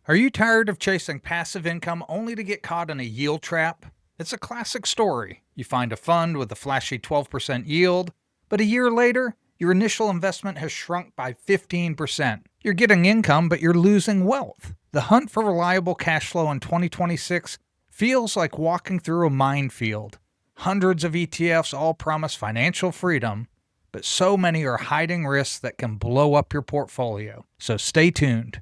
Are you tired of chasing passive income only to get caught in a yield trap? It's a classic story. You find a fund with a flashy 12% yield, but a year later, your initial investment has shrunk by 15%. You're getting income, but you're losing wealth. The hunt for reliable cash flow in 2026 feels like walking through a minefield. Hundreds of ETFs all promise financial freedom, but so many are hiding risks that can blow up your portfolio. So stay tuned.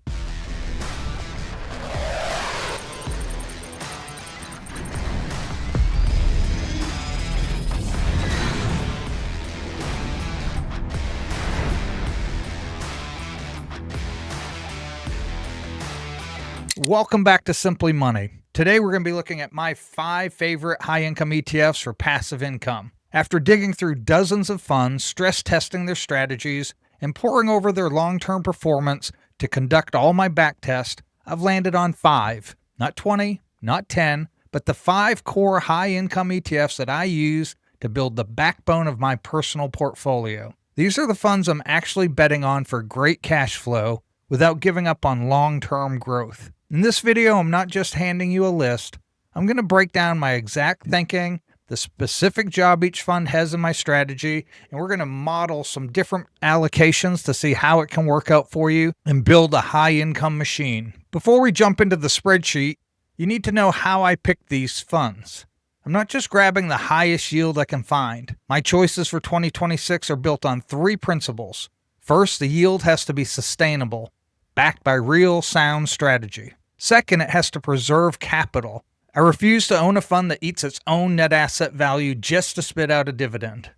Welcome back to Simply Money. Today we're going to be looking at my 5 favorite high-income ETFs for passive income. After digging through dozens of funds, stress testing their strategies, and poring over their long-term performance to conduct all my backtest, I've landed on 5. Not 20, not 10, but the 5 core high-income ETFs that I use to build the backbone of my personal portfolio. These are the funds I'm actually betting on for great cash flow without giving up on long-term growth. In this video, I'm not just handing you a list. I'm going to break down my exact thinking, the specific job each fund has in my strategy, and we're going to model some different allocations to see how it can work out for you and build a high-income machine. Before we jump into the spreadsheet, you need to know how I picked these funds. I'm not just grabbing the highest yield I can find. My choices for 2026 are built on 3 principles. First, the yield has to be sustainable, backed by real sound strategy. Second, it has to preserve capital. I refuse to own a fund that eats its own net asset value just to spit out a dividend.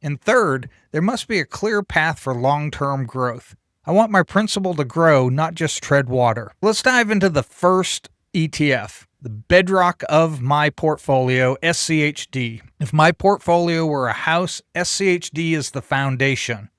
And third, there must be a clear path for long-term growth. I want my principal to grow, not just tread water. Let's dive into the first ETF, the bedrock of my portfolio, SCHD. If my portfolio were a house, SCHD is the foundation.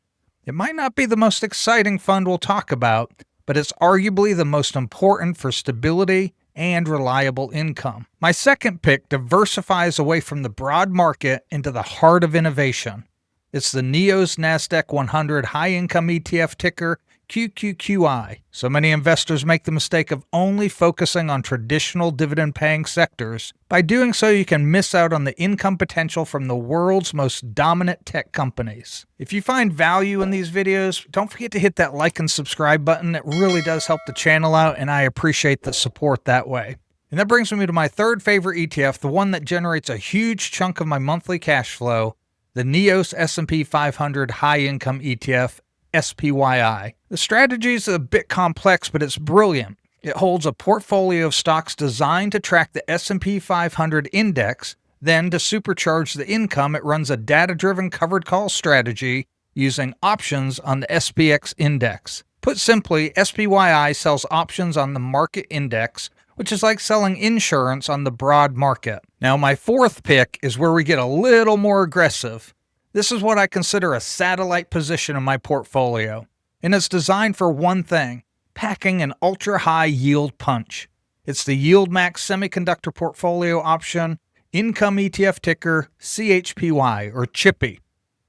It might not be the most exciting fund we'll talk about, but it's arguably the most important for stability and reliable income. My second pick diversifies away from the broad market into the heart of innovation. It's the NEOS NASDAQ 100 high-income ETF ticker QQQI. So many investors make the mistake of only focusing on traditional dividend-paying sectors. By doing so, you can miss out on the income potential from the world's most dominant tech companies. If you find value in these videos, don't forget to hit that like and subscribe button. It really does help the channel out, and I appreciate the support that way. And that brings me to my third favorite ETF, the one that generates a huge chunk of my monthly cash flow, the NEOS S&P 500 high-income ETF, SPYI. The strategy is a bit complex, but it's brilliant. It holds a portfolio of stocks designed to track the S&P 500 index. Then, to supercharge the income, it runs a data-driven covered call strategy using options on the SPX index. Put simply, SPYI sells options on the market index, which is like selling insurance on the broad market. Now, my fourth pick is where we get a little more aggressive. This is what I consider a satellite position in my portfolio, and it's designed for one thing: packing an ultra-high yield punch. It's the YieldMax Semiconductor Portfolio Option Income ETF ticker CHPY, or CHPY.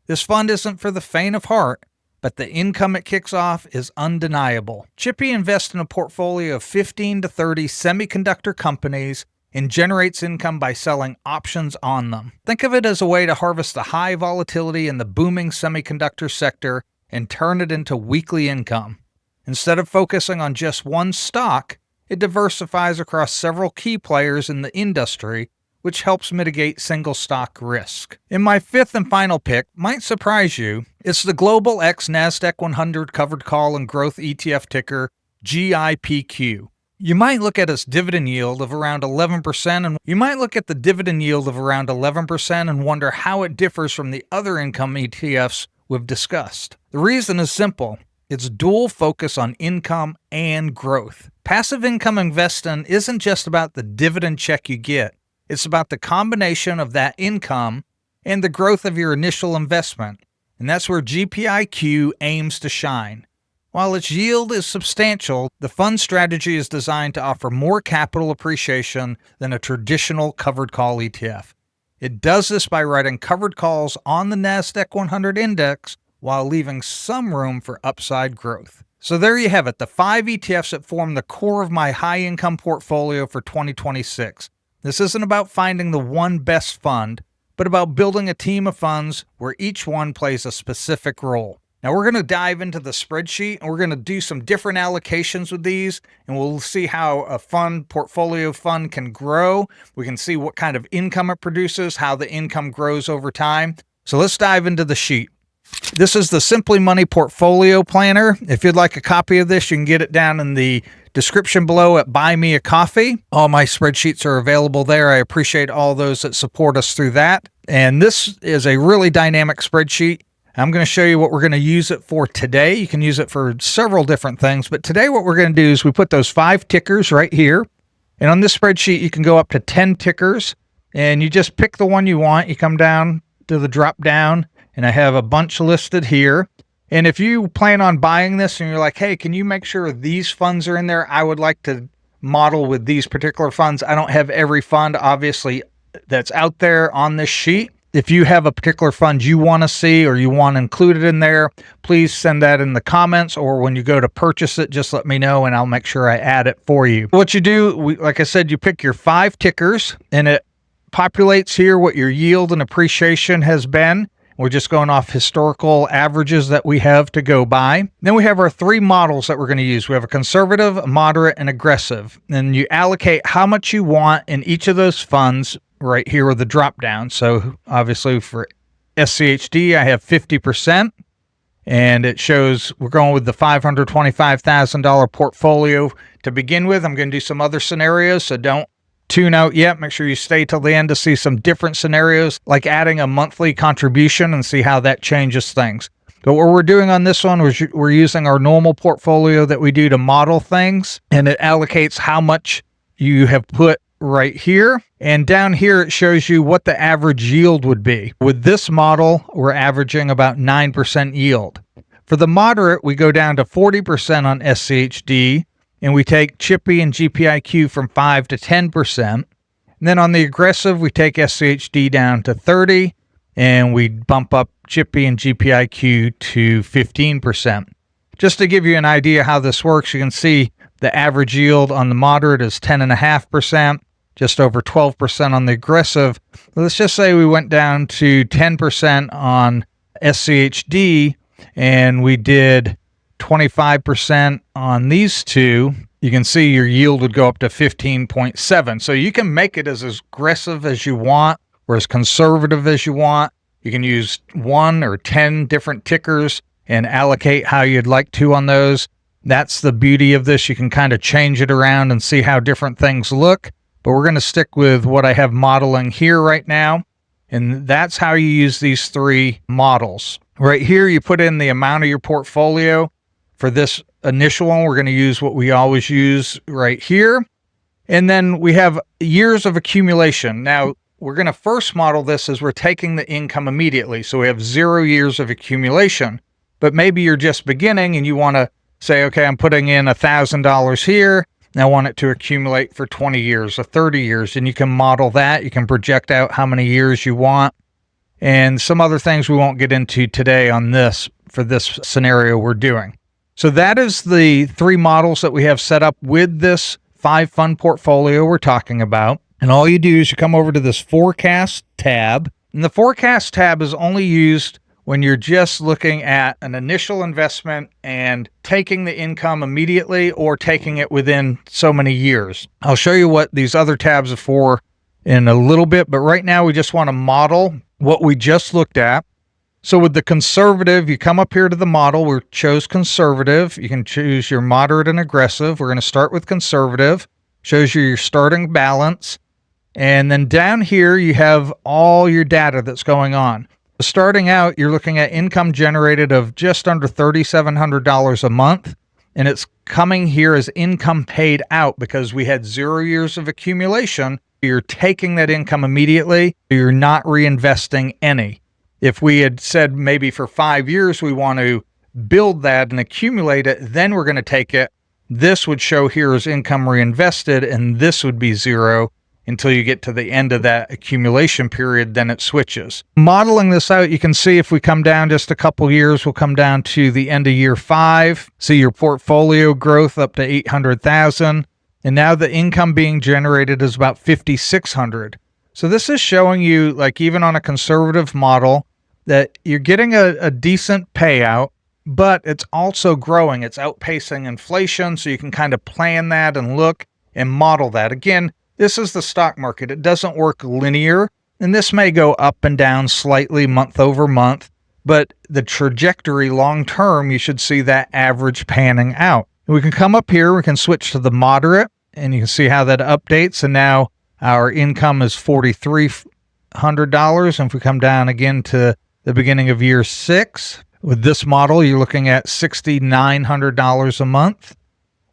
This fund isn't for the faint of heart, but the income it kicks off is undeniable. CHPY invests in a portfolio of 15 to 30 semiconductor companies and generates income by selling options on them. Think of it as a way to harvest the high volatility in the booming semiconductor sector and turn it into weekly income. Instead of focusing on just one stock, it diversifies across several key players in the industry, which helps mitigate single stock risk. And my fifth and final pick might surprise you. It's the Global X NASDAQ 100 Covered Call and Growth ETF ticker GIPQ. You might look at its dividend yield of around 11% and wonder how it differs from the other income ETFs we've discussed. The reason is simple. It's dual focus on income and growth. Passive income investing isn't just about the dividend check you get. It's about the combination of that income and the growth of your initial investment. And that's where GPIQ aims to shine. While its yield is substantial, the fund strategy is designed to offer more capital appreciation than a traditional covered call ETF. It does this by writing covered calls on the NASDAQ 100 index while leaving some room for upside growth. So there you have it, the 5 ETFs that form the core of my high income portfolio for 2026. This isn't about finding the one best fund, but about building a team of funds where each one plays a specific role. Now we're going to dive into the spreadsheet and we're going to do some different allocations with these, and we'll see how a portfolio fund can grow. We can see what kind of income it produces, how the income grows over time. So let's dive into the sheet. This is the Simply Money Portfolio Planner. If you'd like a copy of this, you can get it down in the description below at Buy Me a Coffee. All my spreadsheets are available there. I appreciate all those that support us through that. And this is a really dynamic spreadsheet. I'm going to show you what we're going to use it for today. You can use it for several different things, but today what we're going to do is we put those 5 tickers right here. And on this spreadsheet, you can go up to 10 tickers, and you just pick the one you want. You come down to the drop down, and I have a bunch listed here. And if you plan on buying this and you're like, hey, can you make sure these funds are in there? I would like to model with these particular funds. I don't have every fund, obviously, that's out there on this sheet. If you have a particular fund you want to see or you want included in there, please send that in the comments, or when you go to purchase it, just let me know and I'll make sure I add it for you. What you do, like I said, you pick your 5 tickers and it populates here what your yield and appreciation has been. We're just going off historical averages that we have to go by. Then we have our 3 models that we're going to use. We have a conservative, a moderate, and aggressive. And you allocate how much you want in each of those funds right here with the drop down. So obviously for SCHD, I have 50%. And it shows we're going with the $525,000 portfolio to begin with. I'm going to do some other scenarios, so don't tune out yet. Make sure you stay till the end to see some different scenarios, like adding a monthly contribution and see how that changes things. But what we're doing on this one is we're using our normal portfolio that we do to model things, and it allocates how much you have put right here. And down here, it shows you what the average yield would be. With this model, we're averaging about 9% yield. For the moderate, we go down to 40% on SCHD, and we take CHPY and GPIQ from 5 to 10%. And then on the aggressive, we take SCHD down to 30, and we bump up CHPY and GPIQ to 15%. Just to give you an idea how this works, you can see the average yield on the moderate is 10.5%, just over 12% on the aggressive. Let's just say we went down to 10% on SCHD, and we did 25% on these two. You can see your yield would go up to 15.7. So you can make it as aggressive as you want or as conservative as you want. You can use 1 or 10 different tickers and allocate how you'd like to on those. That's the beauty of this. You can kind of change it around and see how different things look. But we're going to stick with what I have modeling here right now. And that's how you use these 3 models. Right here, you put in the amount of your portfolio. For this initial one, we're going to use what we always use right here. And then we have years of accumulation. Now, we're going to first model this as we're taking the income immediately. So we have 0 years of accumulation. But maybe you're just beginning and you want to say, okay, I'm putting in $1,000 here. And I want it to accumulate for 20 years or 30 years. And you can model that. You can project out how many years you want. And some other things we won't get into today on this for this scenario we're doing. So that is the 3 models that we have set up with this 5 fund portfolio we're talking about. And all you do is you come over to this forecast tab. And the forecast tab is only used when you're just looking at an initial investment and taking the income immediately or taking it within so many years. I'll show you what these other tabs are for in a little bit, but right now we just want to model what we just looked at. So with the conservative, you come up here to the model. We chose conservative. You can choose your moderate and aggressive. We're going to start with conservative. Shows you your starting balance. And then down here, you have all your data that's going on. Starting out, you're looking at income generated of just under $3,700 a month. And it's coming here as income paid out because we had 0 years of accumulation. You're taking that income immediately. You're not reinvesting any. If we had said maybe for 5 years we want to build that and accumulate it, then we're going to take it. This would show here as income reinvested, and this would be 0. until you get to the end of that accumulation period, then it switches. Modeling this out, you can see if we come down just a couple years, we'll come down to the end of year 5, see your portfolio growth up to 800,000, and now the income being generated is about 5,600. So this is showing you, like even on a conservative model, that you're getting a decent payout, but it's also growing. It's outpacing inflation, so you can kind of plan that and look and model that. Again, this is the stock market. It doesn't work linear, and this may go up and down slightly month over month, but the trajectory long term, you should see that average panning out. We can come up here, we can switch to the moderate, and you can see how that updates, and now our income is $4,300. And if we come down again to the beginning of year 6, with this model, you're looking at $6,900 a month.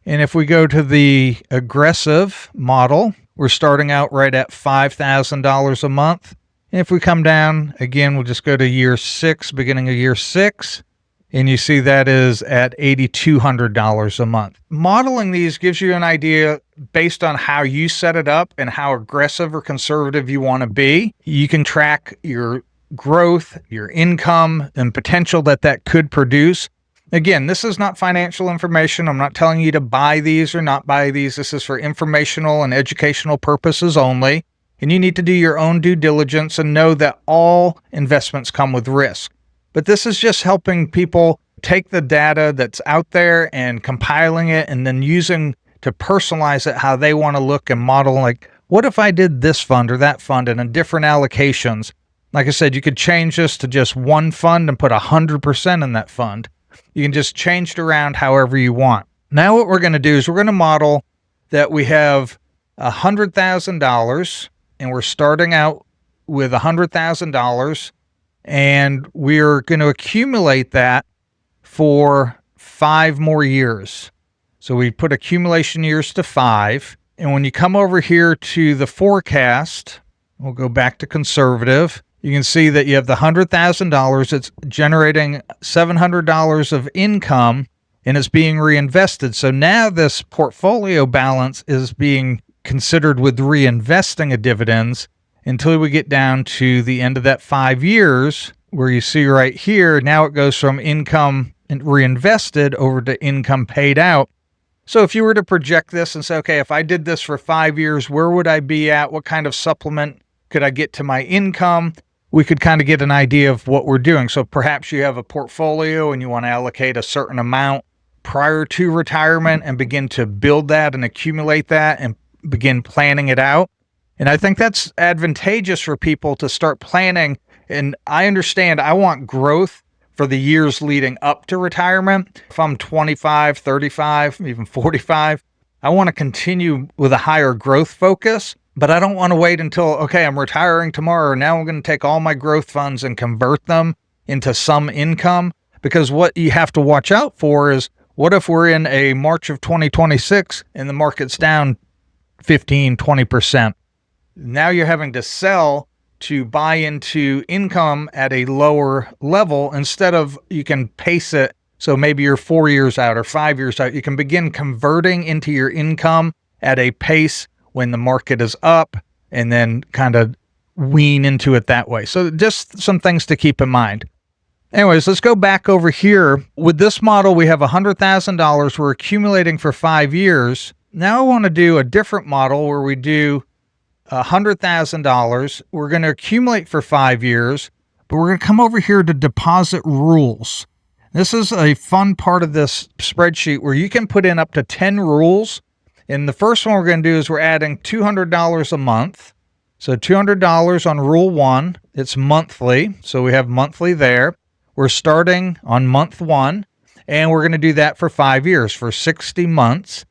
And if we go to the aggressive model, we're starting out right at $5,000 a month. And if we come down, again, we'll just go to year 6, beginning of year 6, and you see that is at $8,200 a month. Modeling these gives you an idea based on how you set it up and how aggressive or conservative you want to be. You can track your growth, your income, and potential that could produce. Again, this is not financial information. I'm not telling you to buy these or not buy these. This is for informational and educational purposes only. And you need to do your own due diligence and know that all investments come with risk. But this is just helping people take the data that's out there and compiling it and then using to personalize it how they want to look and model, like, what if I did this fund or that fund and in different allocations? Like I said, you could change this to just one fund and put 100% in that fund. You can just change it around however you want. Now what we're going to do is we're going to model that we have $100,000 and we're starting out with $100,000 and we're going to accumulate that for 5 more years. So we put accumulation years to 5. And when you come over here to the forecast, we'll go back to conservative. You can see that you have the $100,000. It's generating $700 of income, and it's being reinvested. So now this portfolio balance is being considered with reinvesting of dividends until we get down to the end of that 5 years, where you see right here, now it goes from income reinvested over to income paid out. So if you were to project this and say, okay, if I did this for 5 years, where would I be at? What kind of supplement could I get to my income? We could kind of get an idea of what we're doing. So perhaps you have a portfolio and you want to allocate a certain amount prior to retirement and begin to build that and accumulate that and begin planning it out. And I think that's advantageous for people to start planning. And I understand I want growth for the years leading up to retirement. If I'm 25, 35, even 45, I want to continue with a higher growth focus. But I don't want to wait until, okay, I'm retiring tomorrow. Now I'm going to take all my growth funds and convert them into some income. Because what you have to watch out for is, what if we're in a March of 2026 and the market's down 15, 20%? Now you're having to sell to buy into income at a lower level instead of you can pace it. So maybe you're 4 years out or 5 years out. You can begin converting into your income at a pace when the market is up and then kind of wean into it that way. So just some things to keep in mind. Anyways, let's go back over here. With this model, we have $100,000 we're accumulating for 5 years. Now I want to do a different model where we do $100,000. We're going to accumulate for 5 years, but we're going to come over here to deposit rules. This is a fun part of this spreadsheet where you can put in up to 10 rules. And the first one we're going to do is we're adding $200 a month. So $200 on rule 1. It's monthly. So we have monthly there. We're starting on month 1, and we're going to do that for 5 years, for 60 months.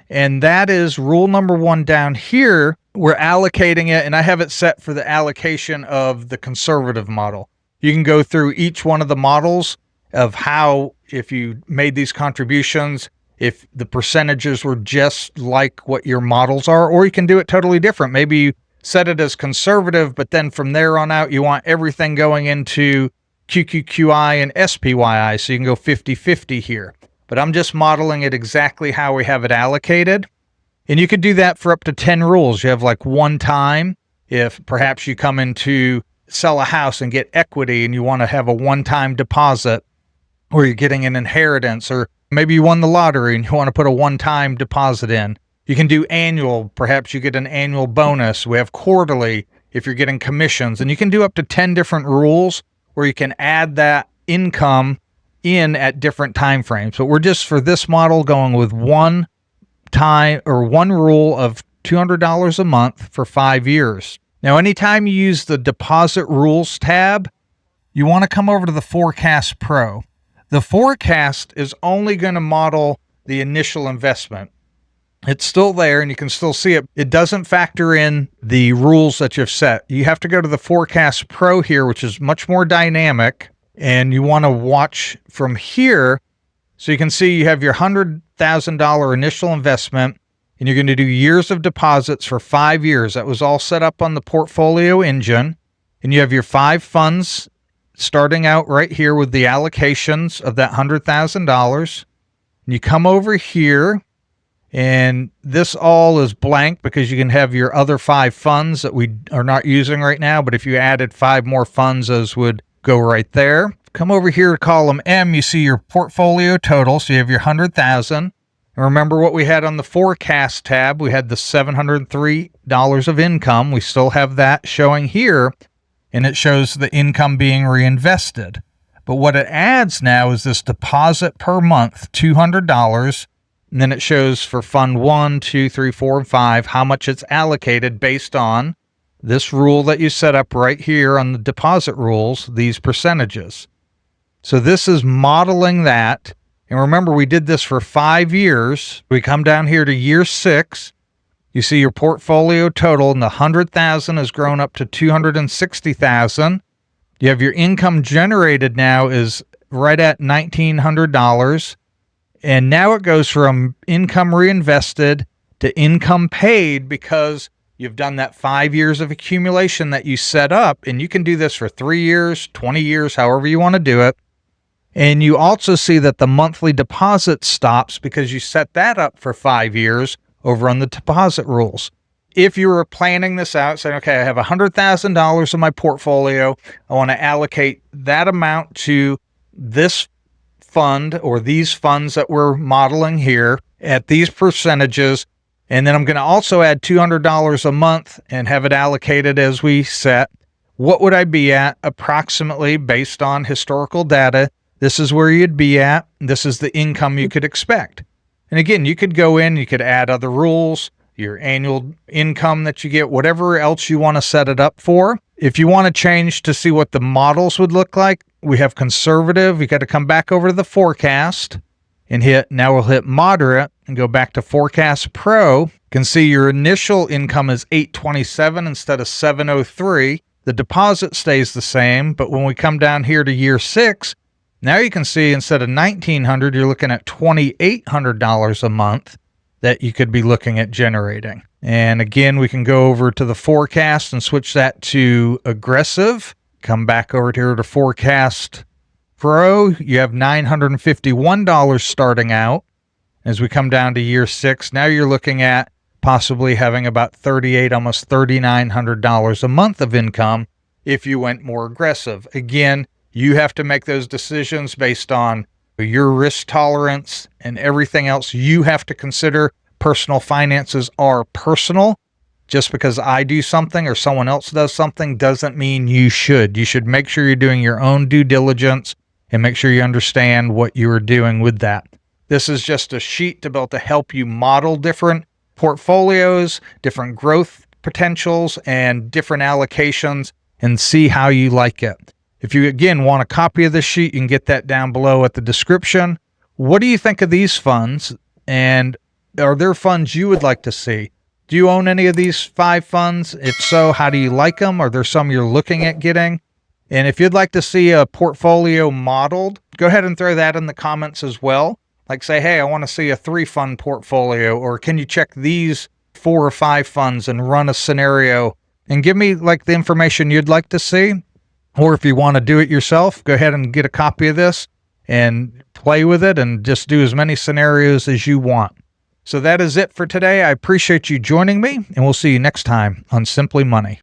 And that is rule number 1 down here. We're allocating it, and I have it set for the allocation of the conservative model. You can go through each one of the models of how, if you made these contributions, if the percentages were just like what your models are, or you can do it totally different. Maybe you set it as conservative, but then from there on out, you want everything going into QQQI and SPYI, so you can go 50-50 here. But I'm just modeling it exactly how we have it allocated. And you could do that for up to 10 rules. You have like one time, if perhaps you come in to sell a house and get equity and you want to have a one-time deposit, or you're getting an inheritance, or maybe you won the lottery and you want to put a one-time deposit in. You can do annual. Perhaps you get an annual bonus. We have quarterly if you're getting commissions. And you can do up to 10 different rules where you can add that income in at different time frames. But we're just, for this model, going with one time or one rule of $200 a month for 5 years. Now, anytime you use the Deposit Rules tab, you want to come over to the Forecast Pro. The forecast is only going to model the initial investment. It's still there and you can still see it. It doesn't factor in the rules that you've set. You have to go to the Forecast Pro here, which is much more dynamic, and you want to watch from here. So you can see you have your $100,000 initial investment, and you're going to do years of deposits for 5 years. That was all set up on the portfolio engine. And you have your 5 funds starting out right here with the allocations of that $100,000. And you come over here, and this all is blank because you can have your other 5 funds that we are not using right now. But if you added 5 more funds, those would go right there. Come over here to column M, you see your portfolio total. So you have your $100,000. And remember what we had on the forecast tab. We had the $703 of income. We still have that showing here, and it shows the income being reinvested. But what it adds now is this deposit per month, $200. And then it shows for fund 1, 2, 3, 4, and 5, how much it's allocated based on this rule that you set up right here on the deposit rules, these percentages. So this is modeling that. And remember, we did this for 5 years. We come down here to year 6. You see your portfolio total, and the $100,000 has grown up to $260,000. You have your income generated now is right at $1,900. And now it goes from income reinvested to income paid because you've done that 5 years of accumulation that you set up. And you can do this for 3 years, 20 years, however you want to do it. And you also see that the monthly deposit stops because you set that up for 5 years over on the deposit rules. If you were planning this out, saying, okay, I have $100,000 in my portfolio, I want to allocate that amount to this fund or these funds that we're modeling here at these percentages, and then I'm going to also add $200 a month and have it allocated as we set. What would I be at approximately based on historical data? This is where you'd be at. This is the income you could expect. And again, you could go in, you could add other rules, your annual income that you get, whatever else you want to set it up for. If you want to change to see what the models would look like, we have conservative. You got to come back over to the forecast and now we'll hit moderate and go back to Forecast Pro. You can see your initial income is $827 instead of $703. The deposit stays the same, but when we come down here to year 6, now you can see instead of $1,900, you're looking at $2,800 a month that you could be looking at generating. And again, we can go over to the forecast and switch that to aggressive. Come back over here to Forecast Pro. You have $951 starting out. As we come down to year 6, now you're looking at possibly having about $3,800, almost $3,900 a month of income if you went more aggressive. Again, you have to make those decisions based on your risk tolerance and everything else you have to consider. Personal finances are personal. Just because I do something or someone else does something doesn't mean you should. You should make sure you're doing your own due diligence and make sure you understand what you are doing with that. This is just a sheet to be able to help you model different portfolios, different growth potentials, and different allocations and see how you like it. If you, again, want a copy of this sheet, you can get that down below at the description. What do you think of these funds? And are there funds you would like to see? Do you own any of these 5 funds? If so, how do you like them? Are there some you're looking at getting? And if you'd like to see a portfolio modeled, go ahead and throw that in the comments as well. Like say, hey, I want to see a 3-fund portfolio, or can you check these 4 or 5 funds and run a scenario and give me like the information you'd like to see. Or if you want to do it yourself, go ahead and get a copy of this and play with it and just do as many scenarios as you want. So that is it for today. I appreciate you joining me, and we'll see you next time on Simply Money.